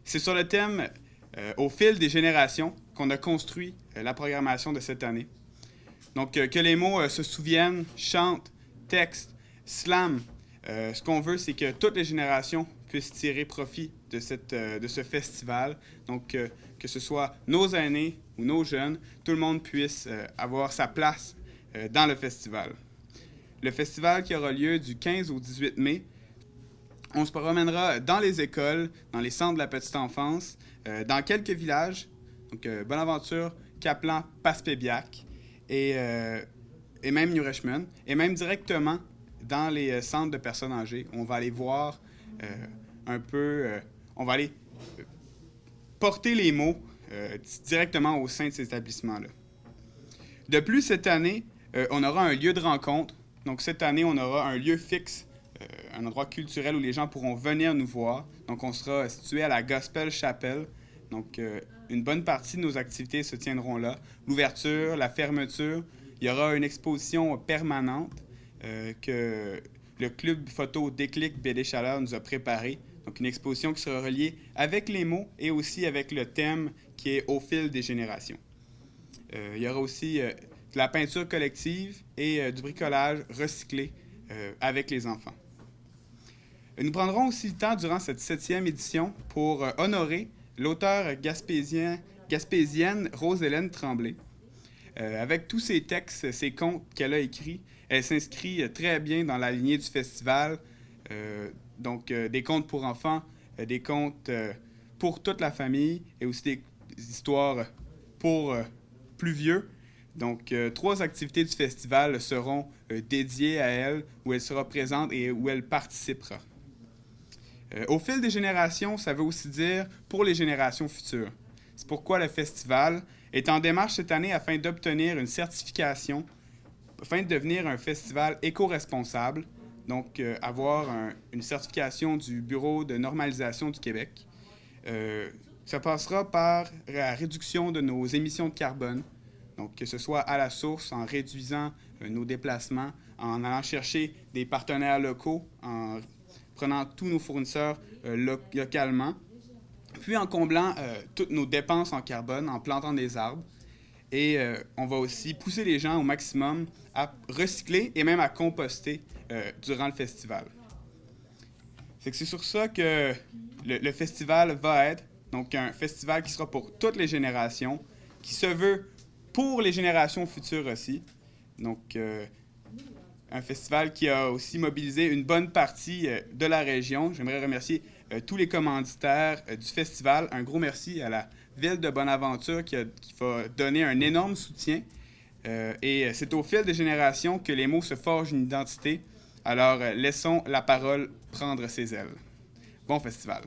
C'est sur le thème au fil des générations qu'on a construit la programmation de cette année. Donc, que les mots se souviennent, chantent, textent, slament. Ce qu'on veut, c'est que toutes les générations puissent tirer profit de ce festival. Donc, que ce soit nos aînés ou nos jeunes, tout le monde puisse avoir sa place dans le festival. Le festival qui aura lieu du 15 au 18 mai, on se promènera dans les écoles, dans les centres de la petite enfance, dans quelques villages, donc Bonaventure, Kaplan, Passepébiac et même New Richmond, et même directement dans les centres de personnes âgées. On va aller voir on va aller porter les mots directement au sein de ces établissements-là. De plus, cette année, on aura un lieu de rencontre. Donc, cette année, on aura un lieu fixe, un endroit culturel où les gens pourront venir nous voir. Donc, on sera situé à la Gospel Chapel. Donc, une bonne partie de nos activités se tiendront là. L'ouverture, la fermeture. Il y aura une exposition permanente que le club photo Déclic BD Chaleur nous a préparée. Donc, une exposition qui sera reliée avec les mots et aussi avec le thème qui est au fil des générations. Il y aura aussi de la peinture collective et du bricolage recyclé avec les enfants. Nous prendrons aussi le temps durant cette 7e édition pour honorer l'auteure gaspésienne Rose-Hélène Tremblay. Avec tous ses textes, ses contes qu'elle a écrits, elle s'inscrit très bien dans la lignée du festival. Donc, des contes pour enfants, des contes pour toute la famille et aussi des histoires pour plus vieux. Donc, 3 activités du festival seront dédiées à elle, où elle sera présente et où elle participera. Au fil des générations, ça veut aussi dire pour les générations futures. C'est pourquoi le festival est en démarche cette année afin d'obtenir une certification, afin de devenir un festival éco-responsable, donc avoir une certification du Bureau de normalisation du Québec. Ça passera par la réduction de nos émissions de carbone, donc que ce soit à la source, en réduisant nos déplacements, en allant chercher des partenaires locaux, en prenant tous nos fournisseurs localement, puis en comblant toutes nos dépenses en carbone, en plantant des arbres. Et on va aussi pousser les gens au maximum à recycler et même à composter durant le festival. C'est sur ça que le festival va être, donc un festival qui sera pour toutes les générations, qui se veut pour les générations futures aussi. Donc, un festival qui a aussi mobilisé une bonne partie de la région. J'aimerais remercier tous les commanditaires du festival. Un gros merci à la ville de Bonaventure qui va donner un énorme soutien. Et c'est au fil des générations que les mots se forgent une identité. Alors, laissons la parole prendre ses ailes. Bon festival.